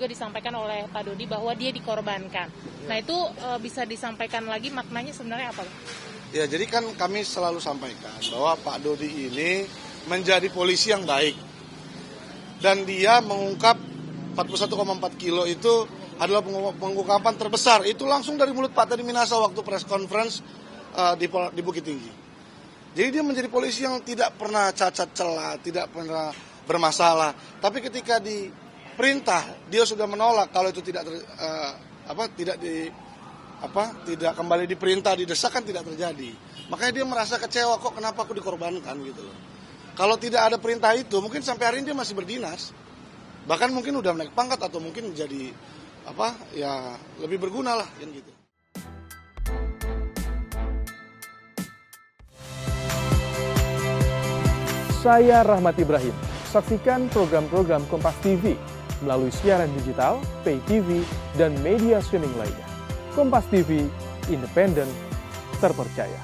disampaikan oleh Pak Dodi bahwa dia dikorbankan. Nah itu bisa disampaikan lagi maknanya sebenarnya apa? Ya, jadi kan kami selalu sampaikan bahwa Pak Dodi ini menjadi polisi yang baik. Dan dia mengungkap 41,4 kilo itu adalah pengungkapan terbesar. Itu langsung dari mulut Pak Teddy Minahasa waktu press conference di Bukit Tinggi. Jadi dia menjadi polisi yang tidak pernah cacat celah, tidak pernah bermasalah. Tapi ketika diperintah, dia sudah menolak kalau itu tidak kembali diperintah, didesak kan tidak terjadi. Makanya dia merasa kecewa, kok kenapa aku dikorbankan gitu loh. Kalau tidak ada perintah itu, mungkin sampai hari ini dia masih berdinas. Bahkan mungkin udah naik pangkat atau mungkin jadi lebih berguna lah kan gitu. Saya Rahmat Ibrahim. Saksikan program-program Kompas TV melalui siaran digital, pay TV, dan media streaming lainnya. Kompas TV, independen, terpercaya.